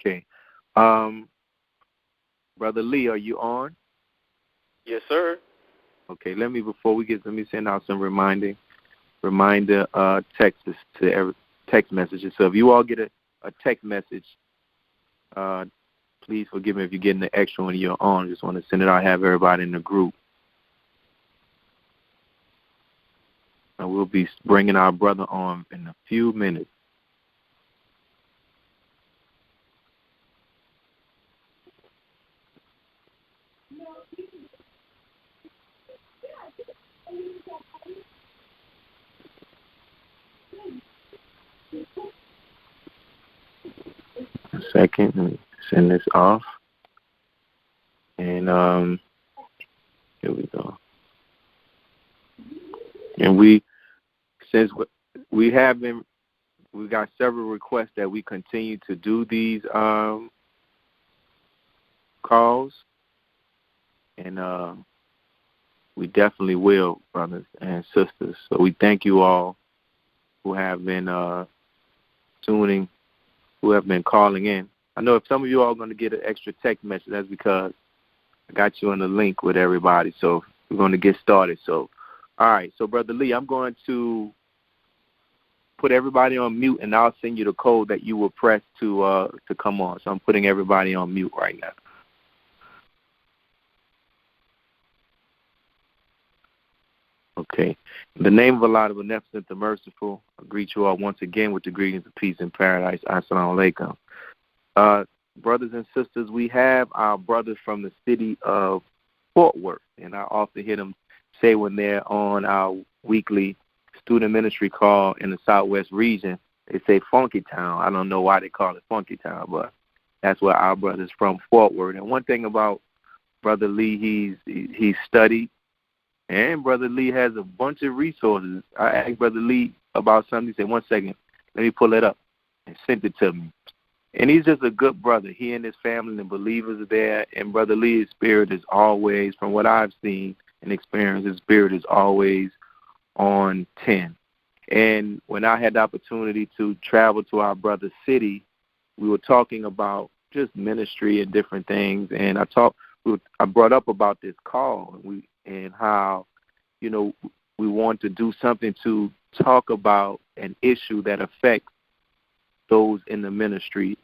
Okay. Brother Lee, are you on? Yes, sir. Okay, let me send out some reminder texts to text messages. So if you all get a text message, please forgive me if you're getting the extra when you're on. I just want to send it out, have everybody in the group. And we'll be bringing our brother on in a few minutes. A second, let me send this off. And here we go. And we got several requests that we continue to do these calls, and we definitely will, brothers and sisters. So we thank you all who have been tuning, who have been calling in. I know if some of you all are going to get an extra text message, that's because I got you on the link with everybody. So we're going to get started. So, all right. So, Brother Lee, I'm going to put everybody on mute, and I'll send you the code that you will press to come on. So I'm putting everybody on mute right now. Okay. In the name of Allah, the Beneficent, the Merciful, I greet you all once again with the greetings of peace and paradise. Assalamu alaikum. Brothers and sisters, we have our brothers from the city of Fort Worth, and I often hear them say when they're on our weekly student ministry call in the Southwest region, they say Funky Town. I don't know why they call it Funky Town, but that's where our brother's from, Fort Worth. And one thing about Brother Lee, he's studied, and Brother Lee has a bunch of resources. I asked Brother Lee about something. He said, 1 second, let me pull it up, and sent it to me. And he's just a good brother. He and his family and believers are there. And Brother Lee's spirit is always, from what I've seen and experienced, his spirit is always on 10. And when I had the opportunity to travel to our brother's city, we were talking about just ministry and different things. And I brought up about this call and how, we want to do something to talk about an issue that affects those in the ministry,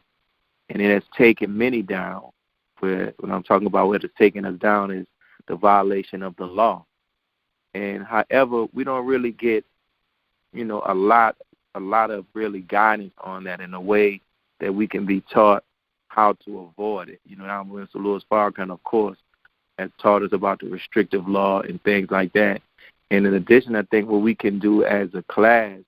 and it has taken many down. When I'm talking about what has taken us down is the violation of the law. And however, we don't really get, a lot of really guidance on that in a way that we can be taught how to avoid it. Now Mr. Louis Farrakhan, of course, has taught us about the restrictive law and things like that. And in addition, I think what we can do as a class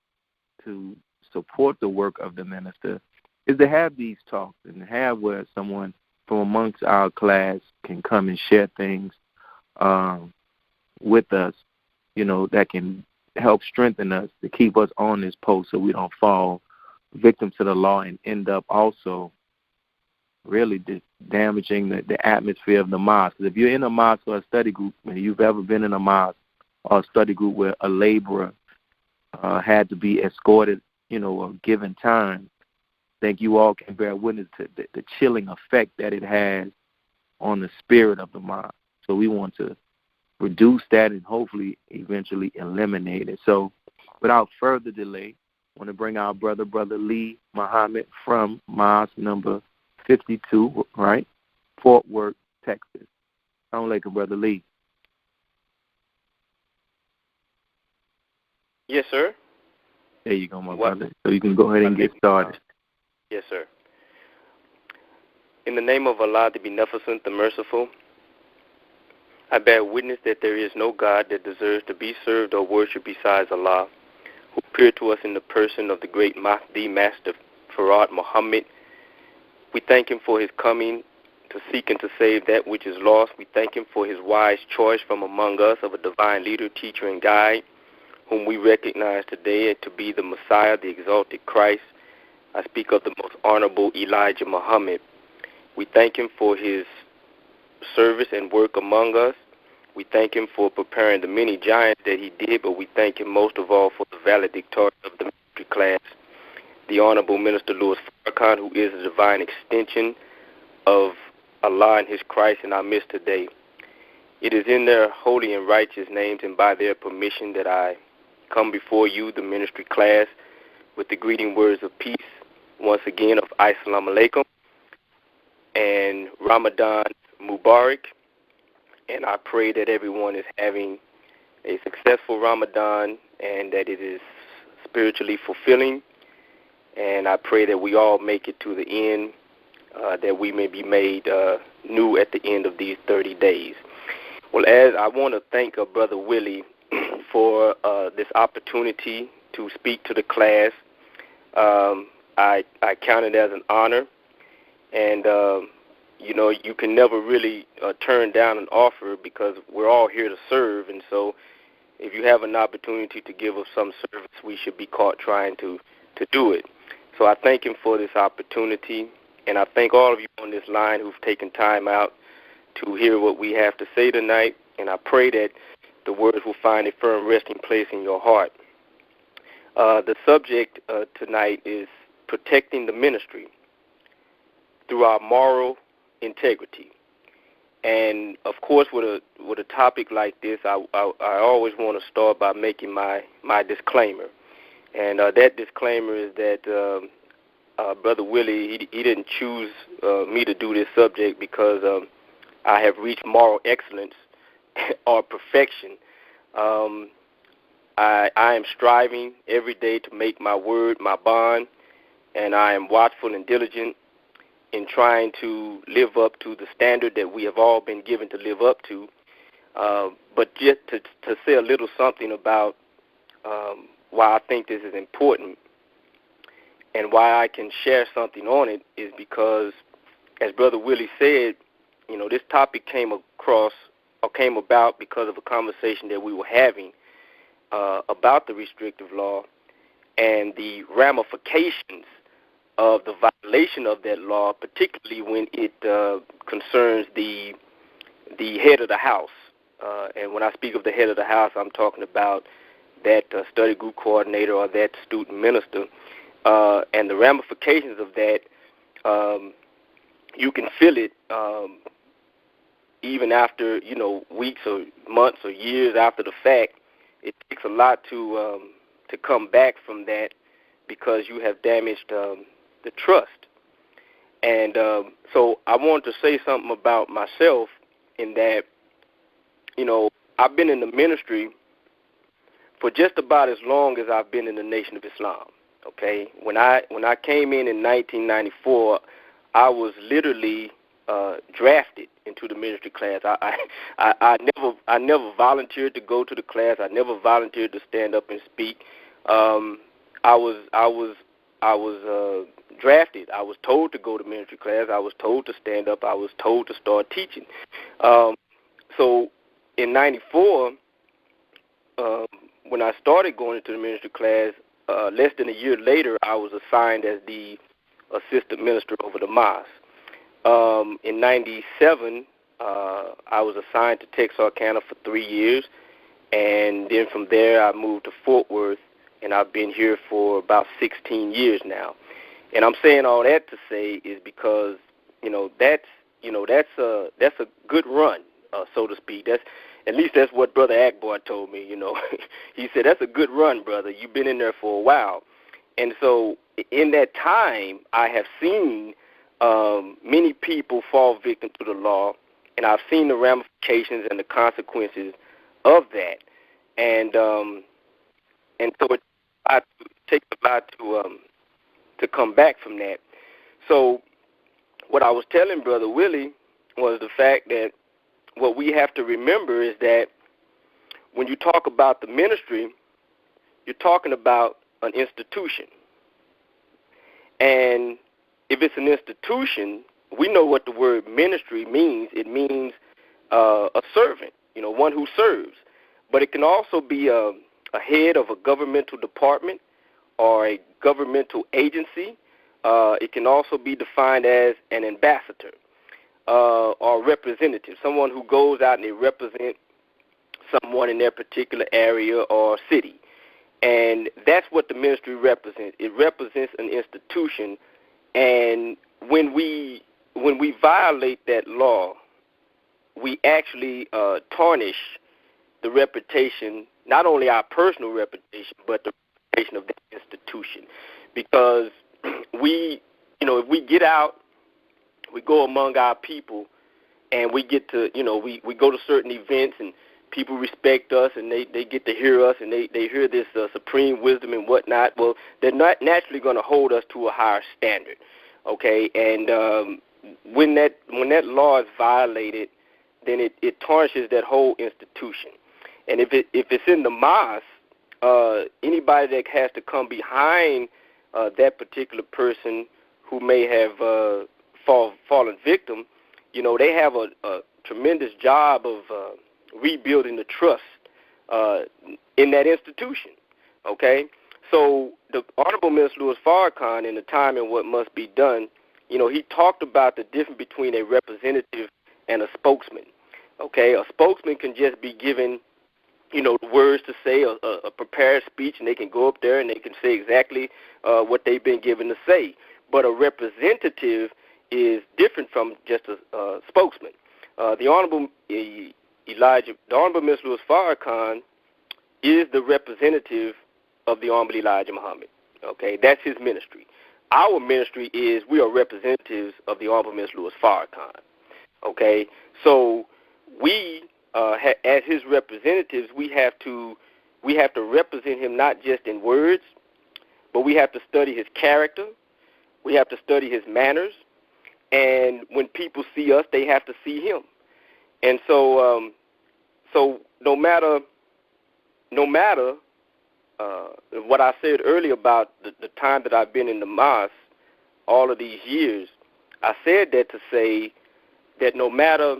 to support the work of the minister is to have these talks and have where someone from amongst our class can come and share things with us, that can help strengthen us to keep us on this post so we don't fall victim to the law and end up also really damaging the atmosphere of the mosque. Because if you're in a mosque or a study group, and you've ever been in a mosque or a study group where a laborer had to be escorted, a given time, I think you all can bear witness to the chilling effect that it has on the spirit of the mosque. So we want to reduce that and hopefully eventually eliminate it. So without further delay, I want to bring our Brother Lee Muhammad from mosque number 52, right? Fort Worth, Texas. Assalamu alaikum, Brother Lee. Yes, sir. There you go, my brother. So you can go ahead and get started. Yes, sir. In the name of Allah, the Beneficent, the Merciful, I bear witness that there is no God that deserves to be served or worshipped besides Allah, who appeared to us in the person of the great Mahdi, Master Farad Muhammad. We thank him for his coming to seek and to save that which is lost. We thank him for his wise choice from among us of a divine leader, teacher, and guide, whom we recognize today to be the Messiah, the exalted Christ. I speak of the most honorable Elijah Muhammad. We thank him for his service and work among us. We thank him for preparing the many giants that he did, but we thank him most of all for the valedictorian of the ministry class, the Honorable Minister Louis Farrakhan, who is a divine extension of Allah and His Christ in our midst today. It is in their holy and righteous names and by their permission that I come before you, the ministry class, with the greeting words of peace, once again, of Assalamu Alaikum and Ramadan Mubarak. And I pray that everyone is having a successful Ramadan and that it is spiritually fulfilling. And I pray that we all make it to the end, that we may be made new at the end of these 30 days. Well, as I want to thank Brother Willie for this opportunity to speak to the class. I count it as an honor. And, you can never really turn down an offer because we're all here to serve. And so if you have an opportunity to give us some service, we should be caught trying to do it. So I thank him for this opportunity. And I thank all of you on this line who've taken time out to hear what we have to say tonight, and I pray that the words will find a firm resting place in your heart. The subject tonight is protecting the ministry through our moral integrity. And, of course, with a topic like this, I always want to start by making my disclaimer. And that disclaimer is that Brother Willie, he didn't choose me to do this subject because I have reached moral excellence or perfection. I am striving every day to make my word my bond, and I am watchful and diligent in trying to live up to the standard that we have all been given to live up to. But just to say a little something about why I think this is important and why I can share something on it is because, as Brother Willie said, this topic came about because of a conversation that we were having about the restrictive law and the ramifications of the violation of that law, particularly when it concerns the head of the house. And when I speak of the head of the house, I'm talking about that study group coordinator or that student minister. And the ramifications of that, you can feel it even after, weeks or months or years after the fact. It takes a lot to come back from that because you have damaged the trust. And so I want to say something about myself in that, I've been in the ministry for just about as long as I've been in the Nation of Islam. Okay, when I came in 1994, I was literally drafted into the ministry class. I never volunteered to go to the class. I never volunteered to stand up and speak. I was drafted. I was told to go to ministry class. I was told to stand up. I was told to start teaching. So in '94, when I started going into the ministry class, less than a year later, I was assigned as the assistant minister over the mosque. In '97, I was assigned to Texarkana for 3 years, and then from there I moved to Fort Worth, and I've been here for about 16 years now. And I'm saying all that to say is because that's a good run, so to speak. At least that's what Brother Akbar told me. He said that's a good run, brother. You've been in there for a while, and so in that time, I have seen many people fall victim to the law, and I've seen the ramifications and the consequences of that, and so it takes a lot to come back from that. So what I was telling Brother Willie was the fact that what we have to remember is that when you talk about the ministry, you're talking about an institution. And if it's an institution, we know what the word ministry means. It means a servant, one who serves. But it can also be a head of a governmental department or a governmental agency. It can also be defined as an ambassador or representative, someone who goes out and they represent someone in their particular area or city. And that's what the ministry represents. It represents an institution, and when we violate that law, we actually tarnish the reputation, not only our personal reputation, but the reputation of the institution. Because we, if we get out, we go among our people, and we get to, we go to certain events, and people respect us, and they get to hear us, and they hear this supreme wisdom and whatnot. Well, they're not naturally going to hold us to a higher standard, okay? And when that law is violated, then it tarnishes that whole institution. And if it's in the mosque, anybody that has to come behind that particular person who may have fallen victim, they have a tremendous job of rebuilding the trust in that institution, okay? So the Honorable Minister Louis Farrakhan, in the time and what must be done, he talked about the difference between a representative and a spokesman, okay? A spokesman can just be given, the words to say, a prepared speech, and they can go up there and they can say exactly what they've been given to say. But a representative is different from just a spokesman. The Honorable Minister Louis Farrakhan is the representative of the Honorable Elijah Muhammad. Okay, that's his ministry. Our ministry is we are representatives of the Honorable Minister Louis Farrakhan. Okay, so we, as his representatives, we have to represent him not just in words, but we have to study his character. We have to study his manners. And when people see us, they have to see him. And so, no matter what I said earlier about the time that I've been in the mosque, all of these years, I said that to say that no matter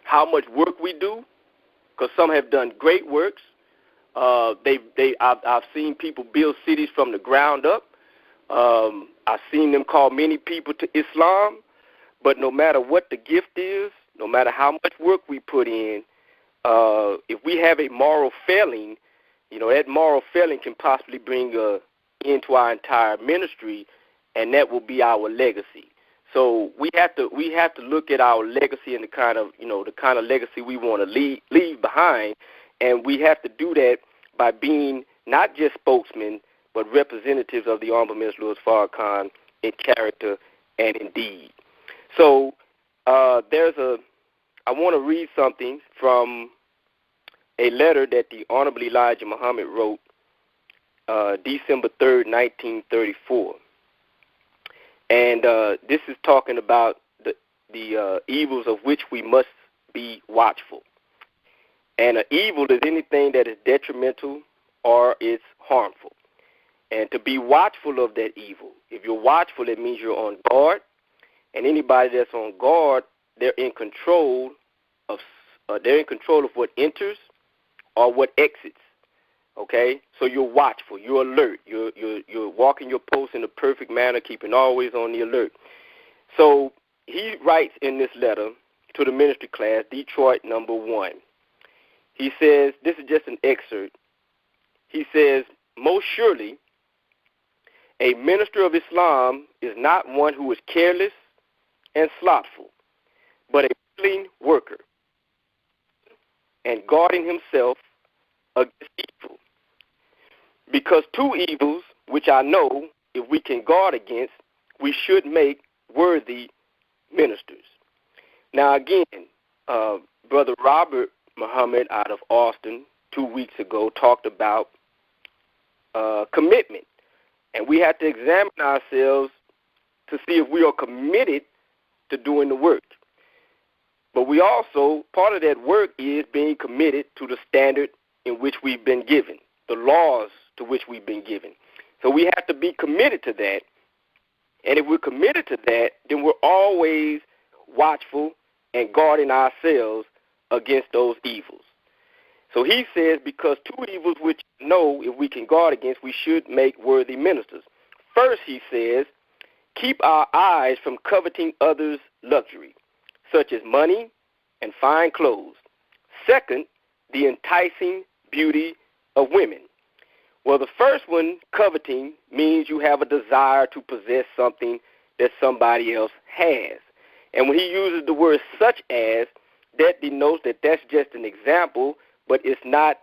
how much work we do, because some have done great works, I've seen people build cities from the ground up. I've seen them call many people to Islam, but no matter what the gift is, no matter how much work we put in, if we have a moral failing, that moral failing can possibly bring an end to our entire ministry, and that will be our legacy. So we have to look at our legacy and the kind of legacy we want to leave behind, and we have to do that by being not just spokesmen, but representatives of the Honorable Minister Louis Farrakhan in character and in deed. So I want to read something from a letter that the Honorable Elijah Muhammad wrote December 3rd, 1934. And this is talking about the evils of which we must be watchful. And an evil is anything that is detrimental or is harmful. And to be watchful of that evil. If you're watchful, it means you're on guard. And anybody that's on guard, they're in control of what enters or what exits. Okay, so you're watchful, you're alert, you're walking your post in a perfect manner, keeping always on the alert. So he writes in this letter to the ministry class, Detroit number 1. He says, this is just an excerpt. He says, most surely, a minister of Islam is not one who is careless and slothful, but a willing worker and guarding himself against evil. Because two evils, which I know, if we can guard against, we should make worthy ministers. Now again, Brother Robert Muhammad out of Austin 2 weeks ago talked about commitment. And we have to examine ourselves to see if we are committed to doing the work. But we also, part of that work is being committed to the standard in which we've been given, the laws to which we've been given. So we have to be committed to that. And if we're committed to that, then we're always watchful and guarding ourselves against those evils. So he says, because two evils which know if we can guard against, we should make worthy ministers. First, he says, keep our eyes from coveting others' luxury, such as money and fine clothes. Second, the enticing beauty of women. Well, the first one, coveting, means you have a desire to possess something that somebody else has. And when he uses the word such as, that denotes that that's just an example, but it's not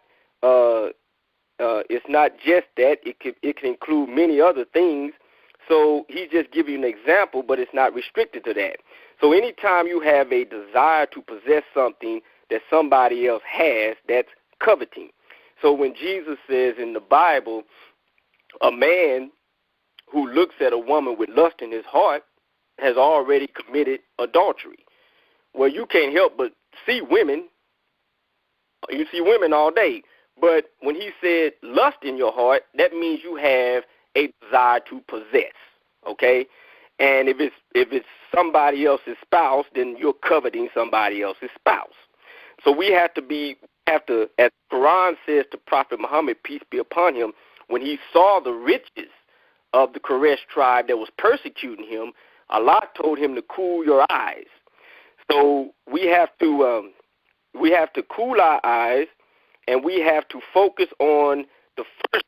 just that. It can include many other things. So he's just giving you an example, but it's not restricted to that. So anytime you have a desire to possess something that somebody else has, that's coveting. So when Jesus says in the Bible, a man who looks at a woman with lust in his heart has already committed adultery. Well, you can't help but see women. You see women all day. But when he said lust in your heart, that means you have a desire to possess, okay? And if it's somebody else's spouse, then you're coveting somebody else's spouse. So we have to, as the Quran says to Prophet Muhammad, peace be upon him, when he saw the riches of the Quraysh tribe that was persecuting him, Allah told him to cool your eyes. So we have to cool our eyes, and we have to focus on the first.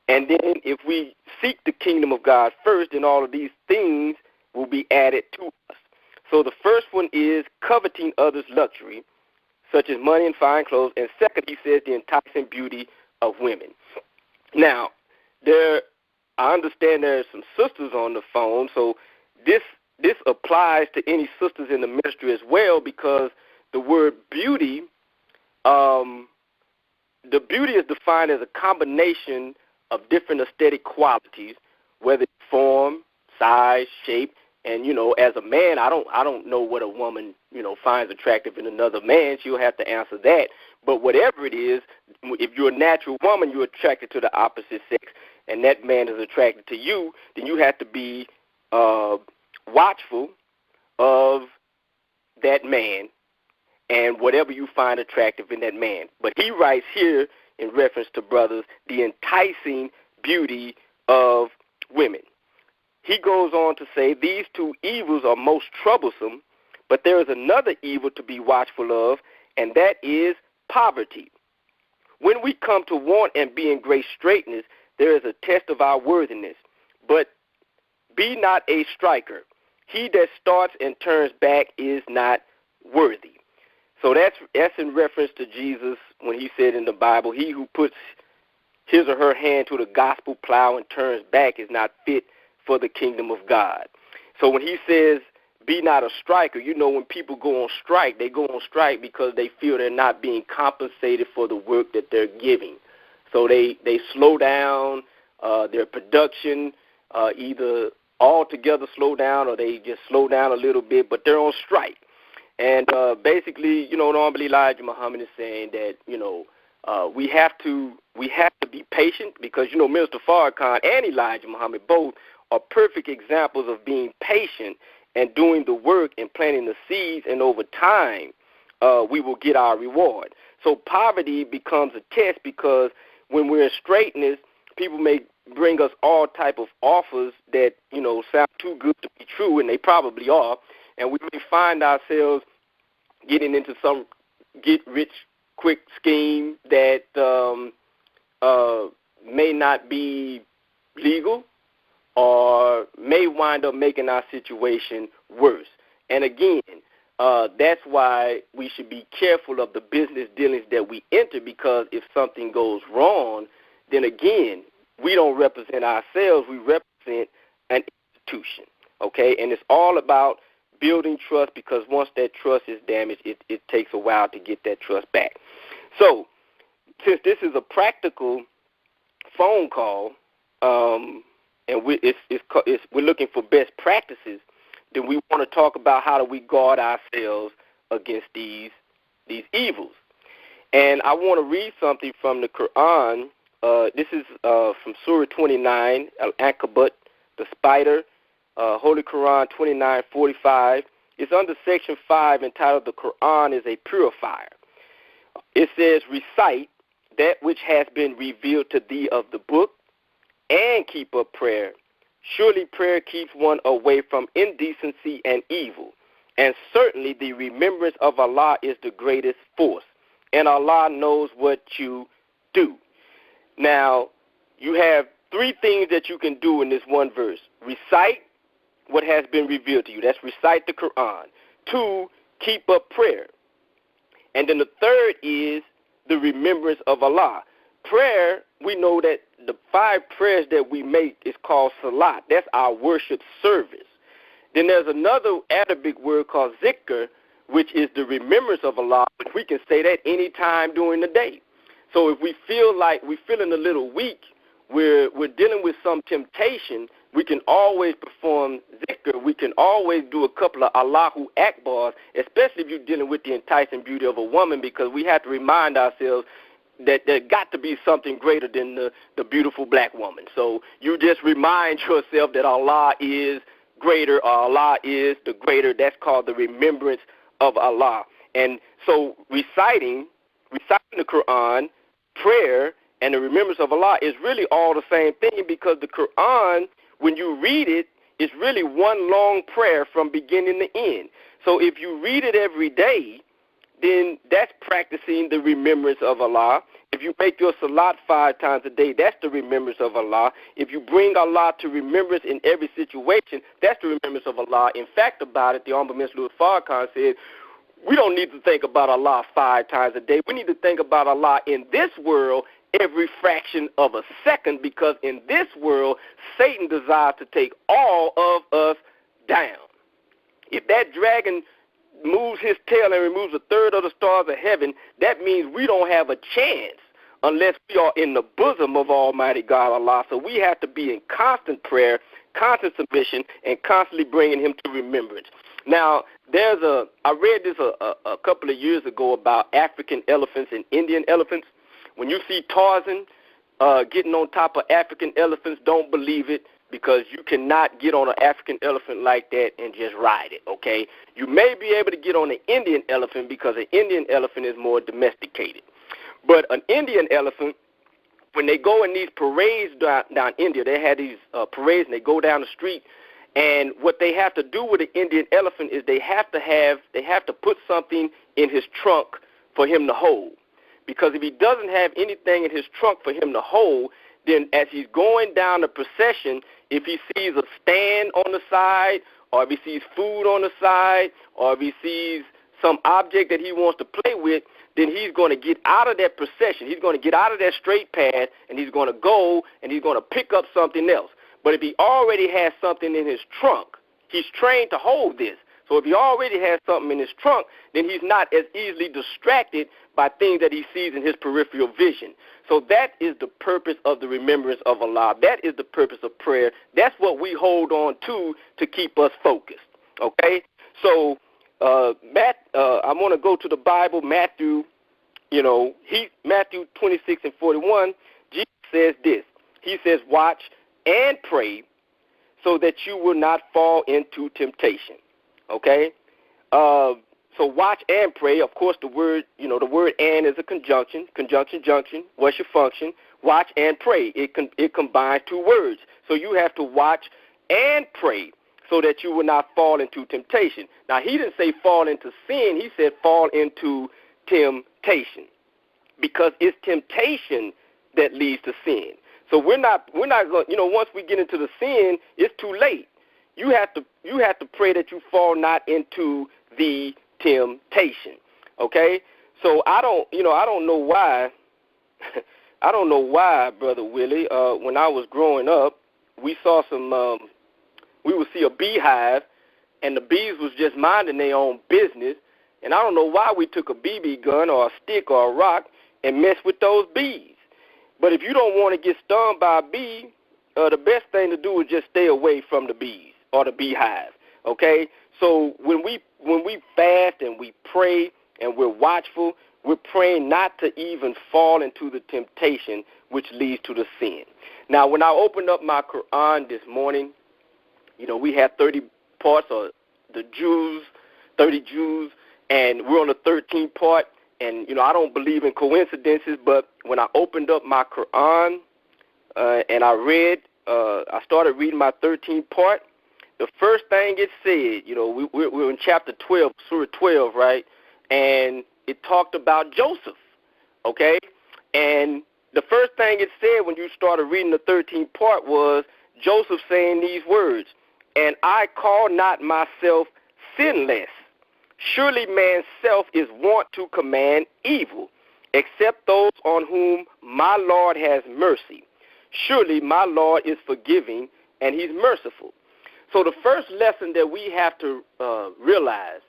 And then if we seek the kingdom of God first, then all of these things will be added to us. So the first one is coveting others' luxury, such as money and fine clothes. And second, he says the enticing beauty of women. Now, I understand there are some sisters on the phone, so this applies to any sisters in the ministry as well, because the word beauty, the beauty is defined as a combination of different aesthetic qualities, whether it's form, size, shape, and as a man, I don't know what a woman finds attractive in another man. She'll have to answer that. But whatever it is, if you're a natural woman, you're attracted to the opposite sex, and that man is attracted to you, then you have to be watchful of that man and whatever you find attractive in that man. But he writes here, in reference to brothers, the enticing beauty of women. He goes on to say, these two evils are most troublesome, but there is another evil to be watchful of, and that is poverty. When we come to want and be in great straitness, there is a test of our worthiness. But be not a striker. He that starts and turns back is not worthy. So that's in reference to Jesus when he said in the Bible, he who puts his or her hand to the gospel plow and turns back is not fit for the kingdom of God. So when he says, be not a striker, when people go on strike, they go on strike because they feel they're not being compensated for the work that they're giving. So they slow down their production, either altogether slow down or they just slow down a little bit, but they're on strike. And basically, normally Elijah Muhammad is saying that, we have to be patient because, Minister Farrakhan and Elijah Muhammad both are perfect examples of being patient and doing the work and planting the seeds, and over time we will get our reward. So poverty becomes a test because when we're in straightness, people may bring us all type of offers that, sound too good to be true, and they probably are, and we may find ourselves getting into some get-rich-quick scheme that may not be legal or may wind up making our situation worse. And again, that's why we should be careful of the business dealings that we enter, because if something goes wrong, then again, we don't represent ourselves, we represent an institution, okay? And it's all about building trust, because once that trust is damaged, it takes a while to get that trust back. So since this is a practical phone call, and we're looking for best practices, then we want to talk about how do we guard ourselves against these evils. And I want to read something from the Quran. This is from Surah 29, Al-Ankabut, the spider, Holy Quran 29:45. It's under section 5 entitled, The Quran is a Purifier. It says, recite that which has been revealed to thee of the book, and keep up prayer. Surely prayer keeps one away from indecency and evil. And certainly the remembrance of Allah is the greatest force. And Allah knows what you do. Now, you have three things that you can do in this one verse. Recite what has been revealed to you. That's recite the Quran. 2, keep up prayer. And then the third is the remembrance of Allah. Prayer, we know that the 5 prayers that we make is called salat. That's our worship service. Then there's another Arabic word called zikr, which is the remembrance of Allah. But we can say that any time during the day. So if we feel like we're feeling a little weak, we're dealing with some temptation, we can always perform zikr. We can always do a couple of Allahu Akbars, especially if you're dealing with the enticing beauty of a woman, because we have to remind ourselves that there got to be something greater than the beautiful black woman. So you just remind yourself that Allah is greater, or Allah is the greater. That's called the remembrance of Allah. And so reciting the Quran, prayer, and the remembrance of Allah is really all the same thing, because the Quran, when you read it, is really one long prayer from beginning to end. So if you read it every day, then that's practicing the remembrance of Allah. If you make your salat 5 times a day, that's the remembrance of Allah. If you bring Allah to remembrance in every situation, that's the remembrance of Allah. In fact about it, the Honorable Minister Louis Farrakhan said, we don't need to think about Allah 5 times a day. We need to think about Allah in this world every fraction of a second, because in this world, Satan desires to take all of us down. If that dragon moves his tail and removes a third of the stars of heaven, that means we don't have a chance unless we are in the bosom of Almighty God Allah. So we have to be in constant prayer, constant submission, and constantly bringing him to remembrance. Now, I read this a couple of years ago about African elephants and Indian elephants. When you see Tarzan getting on top of African elephants, don't believe it, because you cannot get on an African elephant like that and just ride it, okay? You may be able to get on an Indian elephant, because an Indian elephant is more domesticated. But an Indian elephant, when they go in these parades down India, they have these parades and they go down the street, and what they have to do with an Indian elephant is they have to put something in his trunk for him to hold. Because if he doesn't have anything in his trunk for him to hold, then as he's going down the procession, if he sees a stand on the side, or if he sees food on the side, or if he sees some object that he wants to play with, then he's going to get out of that procession. He's going to get out of that straight path, and he's going to go, and he's going to pick up something else. But if he already has something in his trunk, he's trained to hold this. So if he already has something in his trunk, then he's not as easily distracted by things that he sees in his peripheral vision. So that is the purpose of the remembrance of Allah. That is the purpose of prayer. That's what we hold on to keep us focused. Okay? So I want to go to the Bible, Matthew 26 and 41. Jesus says this. He says, watch and pray so that you will not fall into temptation. Okay? So watch and pray. Of course, the word and is a conjunction. Conjunction, junction. What's your function? Watch and pray. It combines 2 words. So you have to watch and pray so that you will not fall into temptation. Now, he didn't say fall into sin. He said fall into temptation, because it's temptation that leads to sin. So we're not going, once we get into the sin, it's too late. You have to pray that you fall not into the temptation. Okay? So I don't know why I don't know why, Brother Willie, when I was growing up, we saw we would see a beehive, and the bees was just minding their own business, and I don't know why we took a BB gun or a stick or a rock and messed with those bees. But if you don't want to get stung by a bee, the best thing to do is just stay away from the bees or the beehive, okay? So when we fast and we pray and we're watchful, we're praying not to even fall into the temptation which leads to the sin. Now, when I opened up my Quran this morning, we had 30 parts, or the Jews, 30 Jews, and we're on the 13th part. And, I don't believe in coincidences, but when I opened up my Quran and I started reading my 13th part, the first thing it said, we're in chapter 12, Surah 12, right? And it talked about Joseph, okay? And the first thing it said when you started reading the 13th part was Joseph saying these words, and I call not myself sinless. Surely man's self is wont to command evil, except those on whom my Lord has mercy. Surely my Lord is forgiving, and he's merciful. So the first lesson that we have to realize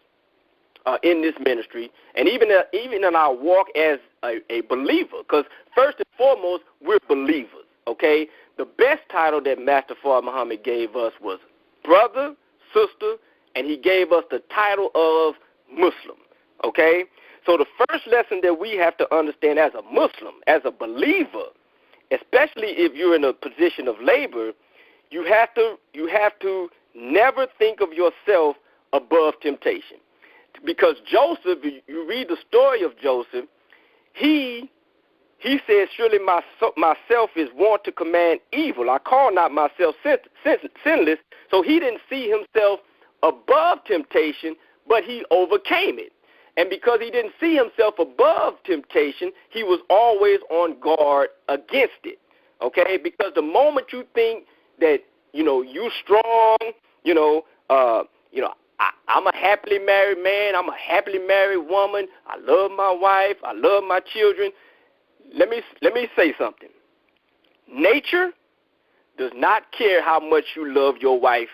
in this ministry, and even in our walk as a believer, because first and foremost, we're believers, okay? The best title that Master Fard Muhammad gave us was brother, sister, and he gave us the title of Muslim, okay? So the first lesson that we have to understand as a Muslim, as a believer, especially if you're in a position of labor, you have to never think of yourself above temptation. Because Joseph, you read the story of Joseph, he says, surely myself is wont to command evil. I call not myself sinless. So he didn't see himself above temptation, but he overcame it. And because he didn't see himself above temptation, he was always on guard against it. Okay? Because the moment you think that, you strong, I'm a happily married man, I'm a happily married woman, I love my wife, I love my children. Let me say something. Nature does not care how much you love your wife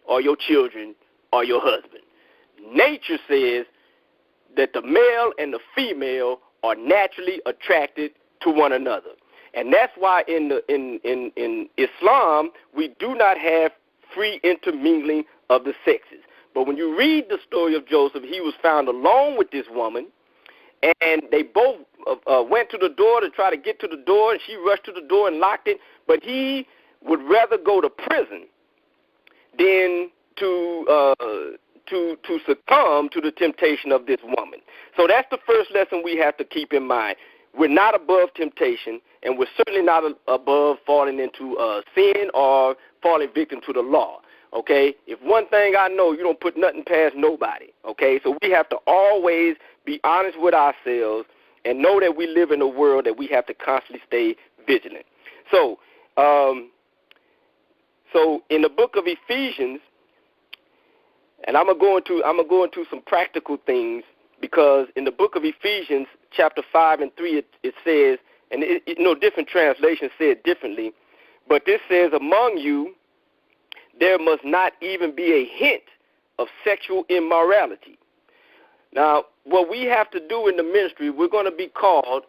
or your children or your husband. Nature says that the male and the female are naturally attracted to one another. And that's why in Islam, we do not have free intermingling of the sexes. But when you read the story of Joseph, he was found alone with this woman, and they both went to the door to try to get to the door, and she rushed to the door and locked it. But he would rather go to prison than to succumb to the temptation of this woman. So that's the first lesson we have to keep in mind. We're not above temptation, and we're certainly not above falling into sin or falling victim to the law. Okay? If one thing I know, you don't put nothing past nobody. Okay? So we have to always be honest with ourselves and know that we live in a world that we have to constantly stay vigilant. So, in the book of Ephesians, and I'm gonna go into some practical things, because in the book of Ephesians, chapter 5 and 3, it says, and different translations say it differently, but this says, among you there must not even be a hint of sexual immorality. Now, what we have to do in the ministry, we're going to be called,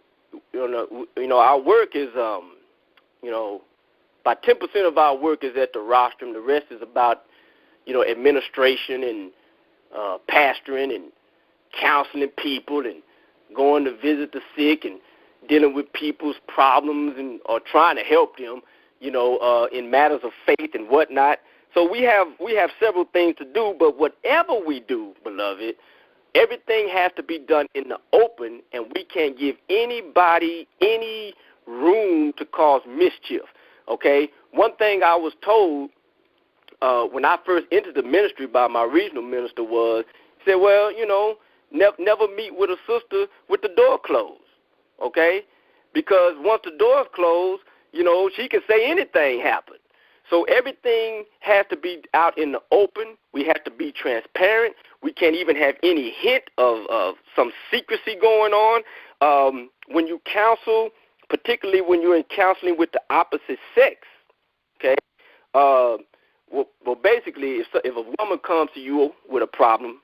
our work is, about 10% of our work is at the rostrum. The rest is about, administration and pastoring and counseling people and going to visit the sick and dealing with people's problems or trying to help them, in matters of faith and whatnot. So we have several things to do, but whatever we do, beloved, everything has to be done in the open, and we can't give anybody any room to cause mischief, okay? One thing I was told when I first entered the ministry by my regional minister was, he said, well, never meet with a sister with the door closed, okay? Because once the door's closed, she can say anything happened. So everything has to be out in the open. We have to be transparent. We can't even have any hint of some secrecy going on. When you counsel, particularly when you're in counseling with the opposite sex, okay, well, basically, if a woman comes to you with a problem,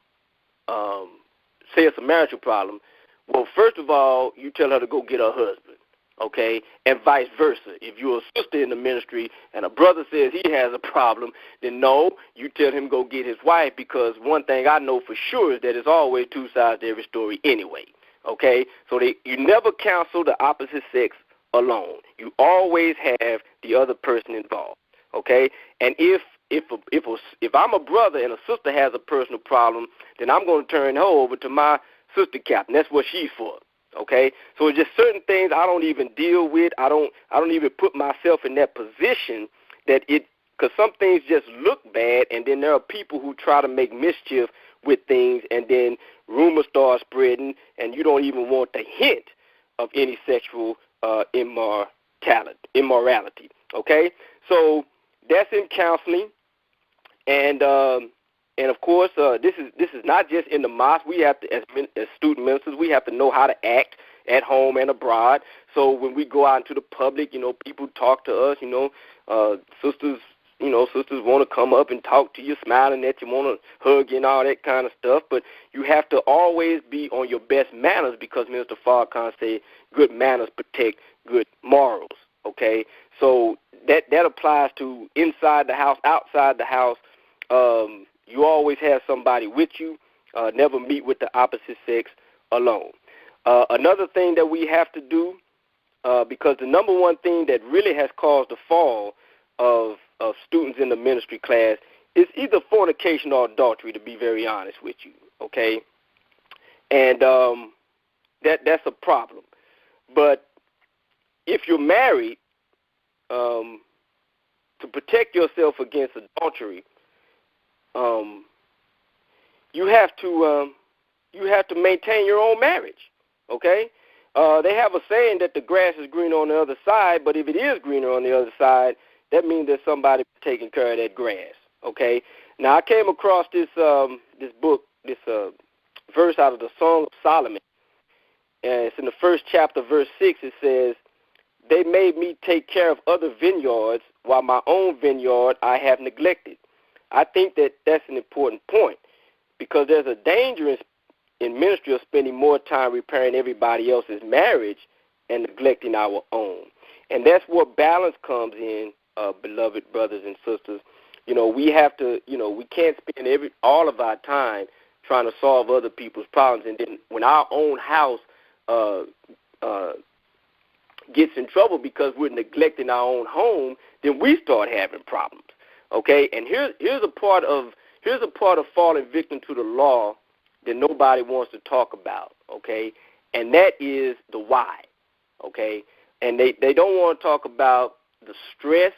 say it's a marital problem, well, first of all, you tell her to go get her husband, okay, and vice versa. If you're a sister in the ministry and a brother says he has a problem, then no, you tell him go get his wife, because one thing I know for sure is that there's always two sides to every story anyway, okay? So you never counsel the opposite sex alone. You always have the other person involved, okay? And if I'm a brother and a sister has a personal problem, then I'm going to turn her over to my sister captain. That's what she's for. Okay, so it's just certain things I don't even deal with. I don't even put myself in that position because some things just look bad, and then there are people who try to make mischief with things, and then rumors start spreading, and you don't even want the hint of any sexual immorality. Okay, so that's in counseling, and of course, this is not just in the mosque. We have to, as student ministers, we have to know how to act at home and abroad. So when we go out into the public, people talk to us. Sisters, sisters want to come up and talk to you, smiling at you, want to hug you and all that kind of stuff. But you have to always be on your best manners, because Minister Farrakhan said, good manners protect good morals. Okay, so that applies to inside the house, outside the house. You always have somebody with you. Never meet with the opposite sex alone. Another thing that we have to do, because the number one thing that really has caused the fall of students in the ministry class is either fornication or adultery, to be very honest with you, okay? And that's a problem. But if you're married, to protect yourself against adultery, you have to maintain your own marriage, okay? They have a saying that the grass is greener on the other side, but if it is greener on the other side, that means there's somebody taking care of that grass, okay? Now, I came across this book, this verse out of the Song of Solomon, and it's in the first chapter, verse 6. It says, they made me take care of other vineyards, while my own vineyard I have neglected. I think that that's an important point, because there's a danger in ministry of spending more time repairing everybody else's marriage and neglecting our own. And that's where balance comes in, beloved brothers and sisters. We have to, we can't spend all of our time trying to solve other people's problems, and then when our own house gets in trouble because we're neglecting our own home, then we start having problems. Okay, and here's a part of falling victim to the law that nobody wants to talk about. Okay, and that is the why. Okay, and they don't want to talk about the stress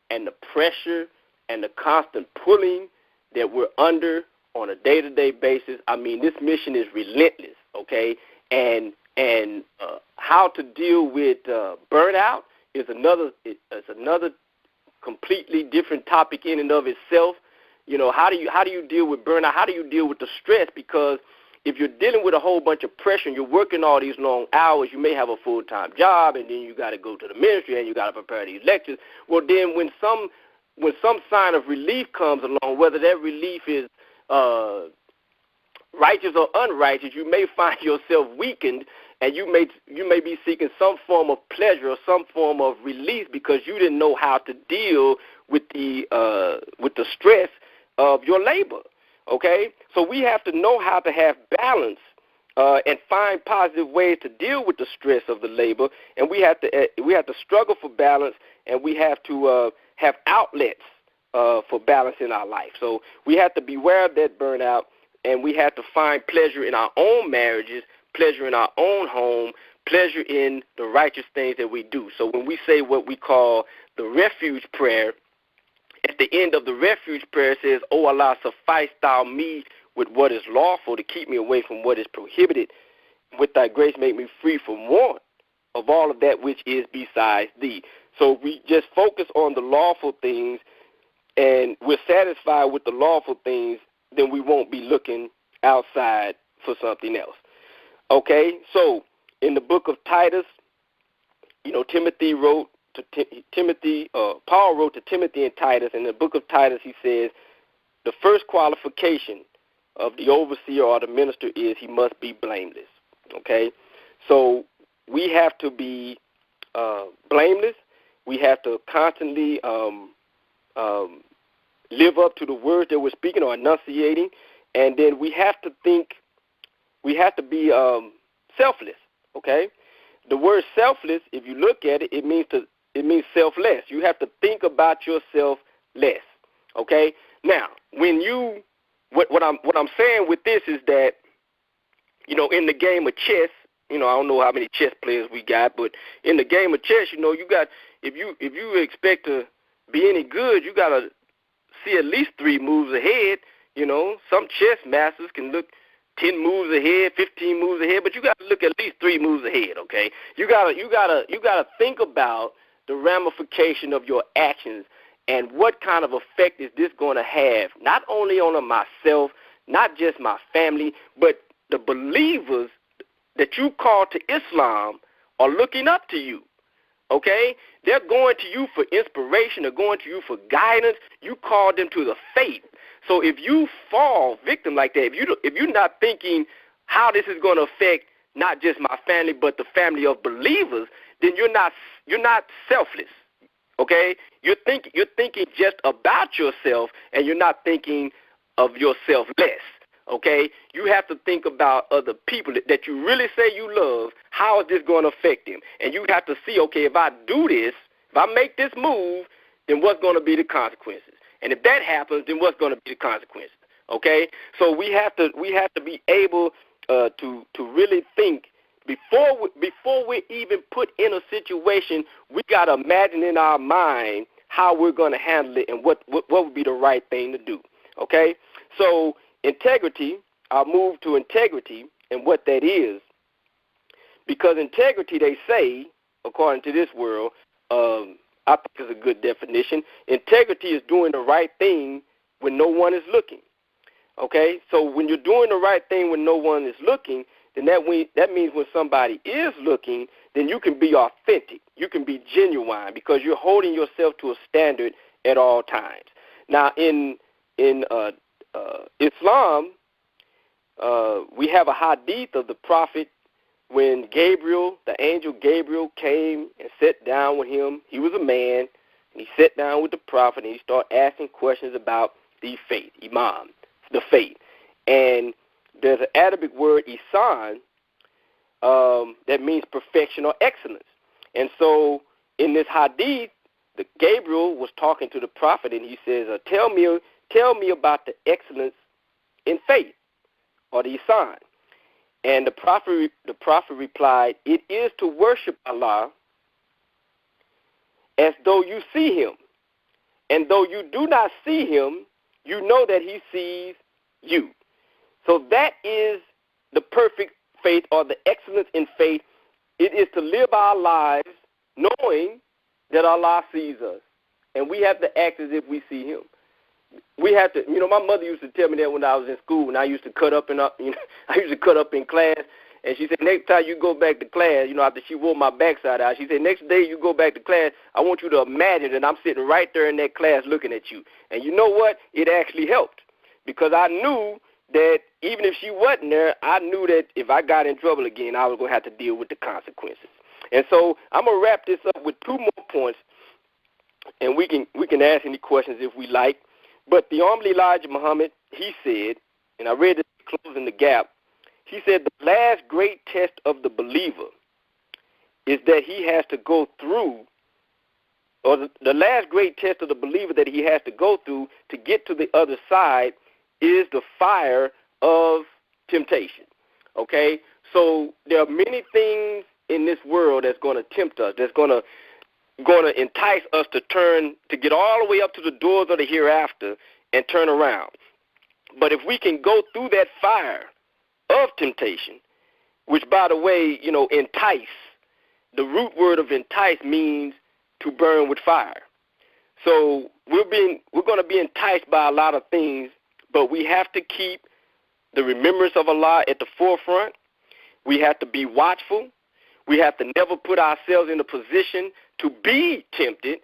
and the pressure and the constant pulling that we're under on a day-to-day basis. I mean, this mission is relentless. Okay, and how to deal with burnout is another completely different topic in and of itself. How do you deal with burnout? How do you deal with the stress? Because if you're dealing with a whole bunch of pressure and you're working all these long hours, you may have a full-time job, and then you got to go to the ministry and you got to prepare these lectures. Well, then when some sign of relief comes along, whether that relief is righteous or unrighteous, you may find yourself weakened, and you may be seeking some form of pleasure or some form of release because you didn't know how to deal with the stress of your labor. Okay, so we have to know how to have balance and find positive ways to deal with the stress of the labor, and we have to struggle for balance, and we have to have outlets for balance in our life. So we have to beware of that burnout, and we have to find pleasure in our own marriages, pleasure in our own home, pleasure in the righteous things that we do. So when we say what we call the refuge prayer, at the end of the refuge prayer it says, "O Allah, suffice thou me with what is lawful to keep me away from what is prohibited. With thy grace make me free from want of all of that which is besides thee." So if we just focus on the lawful things and we're satisfied with the lawful things, then we won't be looking outside for something else. Okay, so in the book of Titus, Timothy wrote to Paul wrote to Timothy and Titus. In the book of Titus, he says, the first qualification of the overseer or the minister is he must be blameless. Okay, so we have to be blameless. We have to constantly live up to the words that we're speaking or enunciating, and then we have to think. We have to be selfless. Okay, the word selfless, if you look at it, it means selfless. You have to think about yourself less. Okay, now what I'm saying with this is that in the game of chess, I don't know how many chess players we got, but in the game of chess, you got if you expect to be any good, you gotta see at least 3 moves ahead. Some chess masters can look 10 moves ahead, 15 moves ahead, but you got to look at least 3 moves ahead, okay? You gotta think about the ramification of your actions and what kind of effect is this going to have, not only on myself, not just my family, but the believers that you call to Islam are looking up to you. Okay? They're going to you for inspiration. They're going to you for guidance. You call them to the faith. So if you fall victim like that, if you're not thinking how this is going to affect not just my family but the family of believers, then you're not selfless. Okay? You're thinking just about yourself, and you're not thinking of yourself less. Okay, you have to think about other people that you really say you love. How is this going to affect them? And you have to see, okay, if I do this, if I make this move, then what's going to be the consequences? And if that happens, then what's going to be the consequences? Okay, so we have to be able to really think before we even put in a situation. We got to imagine in our mind how we're going to handle it and what would be the right thing to do. Okay, so integrity, I'll move to integrity and what that is, because integrity, they say, according to this world, I think is a good definition. Integrity is doing the right thing when no one is looking. Okay, so when you're doing the right thing when no one is looking, then that means when somebody is looking, then you can be authentic, you can be genuine, because you're holding yourself to a standard at all times. Now, in Islam, we have a hadith of the Prophet when Gabriel, the angel Gabriel, came and sat down with him. He was a man, and he sat down with the Prophet, and he started asking questions about the faith, Imam, the faith. And there's an Arabic word, ihsan, that means perfection or excellence. And so in this hadith, Gabriel was talking to the Prophet, and he says, tell me about the excellence in faith, or the ihsan. And the prophet replied, it is to worship Allah as though you see him. And though you do not see him, you know that he sees you. So that is the perfect faith, or the excellence in faith. It is to live our lives knowing that Allah sees us. And we have to act as if we see him. We have to, my mother used to tell me that when I was in school, and I used to cut up in class. And she said, next time you go back to class, after she wore my backside out, she said, next day you go back to class, I want you to imagine that I'm sitting right there in that class looking at you. And you know what? It actually helped, because I knew that even if she wasn't there, I knew that if I got in trouble again, I was going to have to deal with the consequences. And so I'm going to wrap this up with 2 more points, and we can ask any questions if we like. But the Honorable Elijah Muhammad, he said, and I read this closing the gap, he said the last great test of the believer is that he has to go through, or the last great test of the believer that he has to go through to get to the other side is the fire of temptation. Okay? So there are many things in this world that's going to tempt us, that's going to entice us to get all the way up to the doors of the hereafter and turn around. But if we can go through that fire of temptation, which, by the way, entice, the root word of entice means to burn with fire. So we're going to be enticed by a lot of things, but we have to keep the remembrance of Allah at the forefront. We have to be watchful. We have to never put ourselves in a position to be tempted,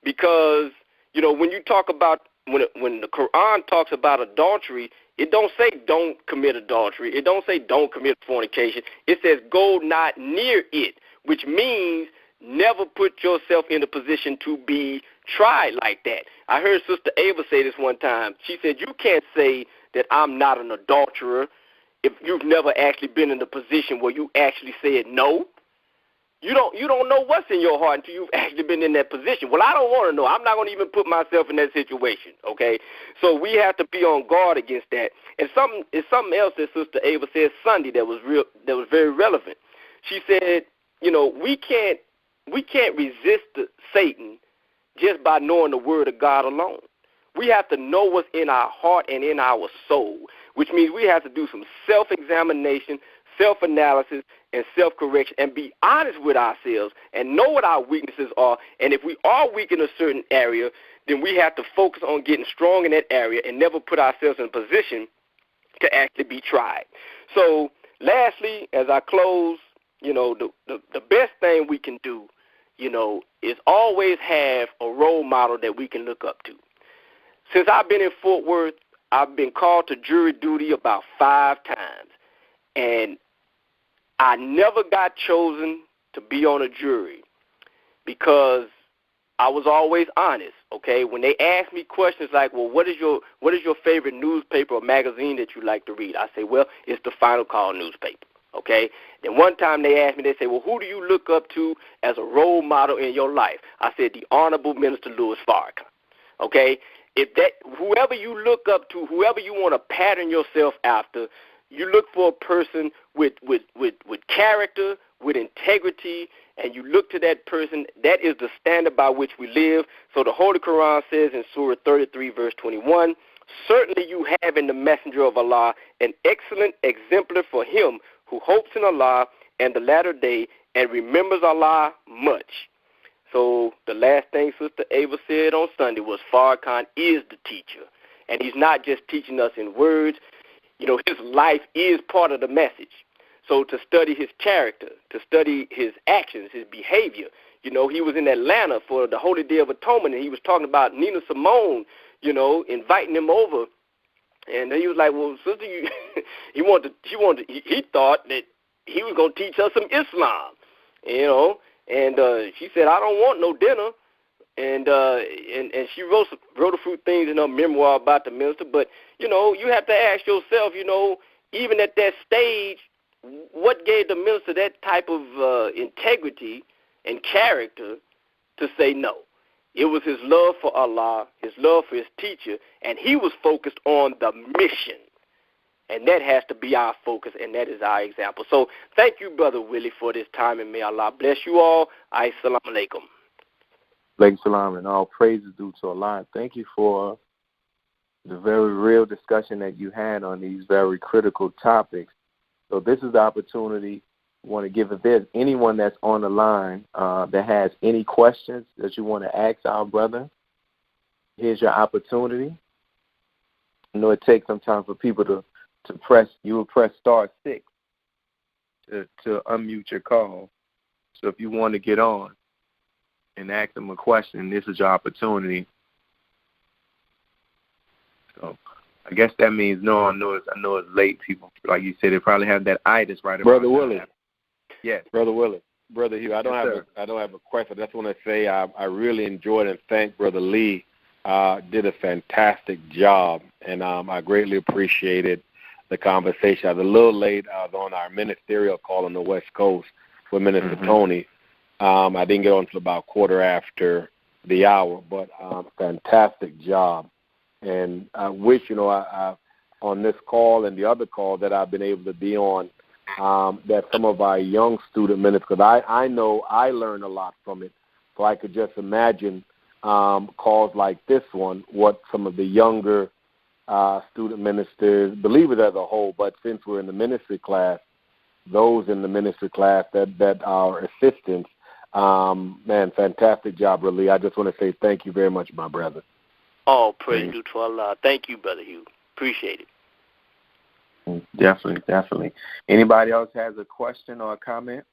because, when you talk about, when the Quran talks about adultery, it don't say don't commit adultery. It don't say don't commit fornication. It says go not near it, which means never put yourself in a position to be tried like that. I heard Sister Ava say this one time. She said, you can't say that I'm not an adulterer if you've never actually been in the position where you actually said no. You don't know what's in your heart until you've actually been in that position. Well, I don't want to know. I'm not going to even put myself in that situation, okay? So we have to be on guard against that. And something else that Sister Ava said Sunday that was very relevant. She said, we can't resist Satan just by knowing the word of God alone. We have to know what's in our heart and in our soul. which means we have to do some self-examination, self-analysis, and self-correction, and be honest with ourselves and know what our weaknesses are. And if we are weak in a certain area, then we have to focus on getting strong in that area and never put ourselves in a position to actually be tried. So lastly, as I close, the best thing we can do, is always have a role model that we can look up to. Since I've been in Fort Worth, I've been called to jury duty about 5 times, and I never got chosen to be on a jury because I was always honest, okay? When they ask me questions like, well, what is your favorite newspaper or magazine that you like to read? I say, well, it's the Final Call newspaper, okay? Then one time they asked me, they say, well, who do you look up to as a role model in your life? I said, the Honorable Minister Louis Farrakhan, okay? Whoever you look up to, whoever you want to pattern yourself after, you look for a person with character, with integrity, and you look to that person. That is the standard by which we live. So the Holy Quran says in Surah 33, verse 21, certainly you have in the messenger of Allah an excellent exemplar for him who hopes in Allah and the latter day and remembers Allah much. So the last thing Sister Ava said on Sunday was Farrakhan is the teacher. And he's not just teaching us in words. His life is part of the message. So to study his character, to study his actions, his behavior. He was in Atlanta for the Holy Day of Atonement, and he was talking about Nina Simone, inviting him over. And he was like, well, sister, he thought that he was going to teach us some Islam, And she said, I don't want no dinner. And she wrote a few things in her memoir about the minister. But, you have to ask yourself, even at that stage, what gave the minister that type of integrity and character to say no? It was his love for Allah, his love for his teacher, and he was focused on the mission. And that has to be our focus, and that is our example. So thank you, Brother Willie, for this time, and may Allah bless you all. Assalamu alaikum. Alaikum salam, and all praises due to Allah. Thank you for the very real discussion that you had on these very critical topics. So this is the opportunity I want to give. If there's anyone that's on the line that has any questions that you want to ask our brother, here's your opportunity. I know it takes some time for people to press. You will press *6 to unmute your call. So if you want to get on and ask them a question, this is your opportunity. So I guess that means no. I know it's late. People, like you said, they probably have that itis right about Brother Willie. Yes. Brother Willie. Brother Hugh, I don't have a question. I just want to say I really enjoyed and thank Brother Lee. Did a fantastic job, and I greatly appreciated the conversation. I was a little late. I was on our ministerial call on the West Coast with Minister Tony. I didn't get on until about quarter after the hour, but fantastic job. And I wish, I on this call and the other call that I've been able to be on, that some of our young student ministers, because I know I learned a lot from it, so I could just imagine calls like this one, what some of the younger student ministers, believers as a whole, but since we're in the ministry class, those in the ministry class that are assistants, man, fantastic job, really. I just want to say thank you very much, my brother. All praise to Allah. Thank you, Brother Hugh. Appreciate it. Definitely. Anybody else has a question or a comment?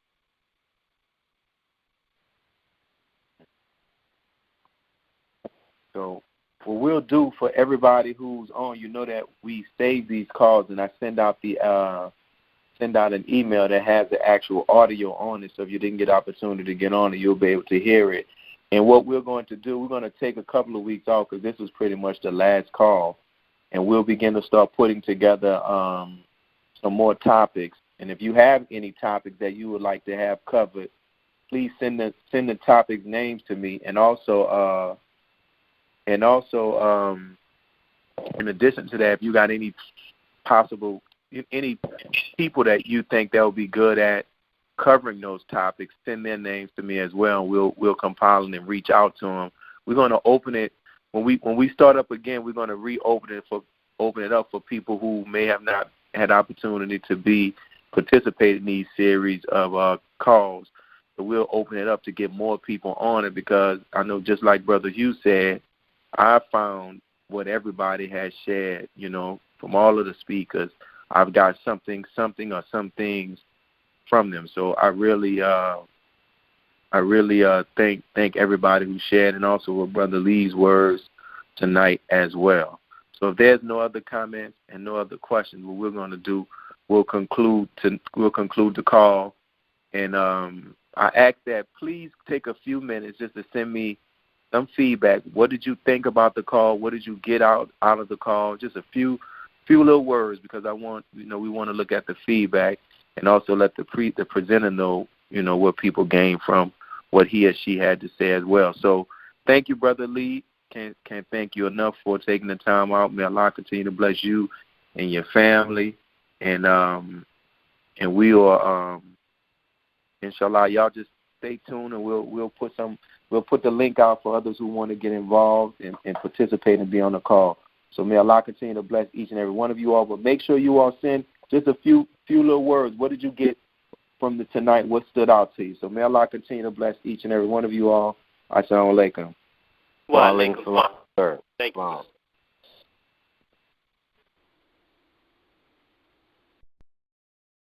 So what we'll do for everybody who's on, that we save these calls, and I send out an email that has the actual audio on it. So if you didn't get opportunity to get on it, you'll be able to hear it. And what we're going to do, we're going to take a couple of weeks off because this was pretty much the last call, and we'll begin to start putting together some more topics. And if you have any topics that you would like to have covered, please send the topic names to me. And also, in addition to that, if you got any people that you think that would be good at covering those topics, send their names to me as well, and we'll compile them and reach out to them. We're going to open it when we start up again. We're going to reopen it open it up for people who may have not had opportunity to participate in these series of calls. So we'll open it up to get more people on it, because I know, just like Brother Hugh said, I found what everybody has shared, from all of the speakers. I've got something or some things from them. So I really thank everybody who shared, and also with Brother Lee's words tonight as well. So if there's no other comments and no other questions, what we're going to do, we'll conclude the call. And I ask that please take a few minutes just to send me some feedback. What did you think about the call? What did you get out of the call? Just a few little words, because we want to look at the feedback and also let the presenter know, what people gain from what he or she had to say as well. So thank you, Brother Lee. Can't thank you enough for taking the time out. May Allah continue to bless you and your family. And we are, inshallah, y'all just stay tuned, and we'll put the link out for others who want to get involved and participate and be on the call. So may Allah continue to bless each and every one of you all. But make sure you all send just a few little words. What did you get from tonight? What stood out to you? So may Allah continue to bless each and every one of you all. Assalamu alaikum. Wa alaikum salam. Thank you.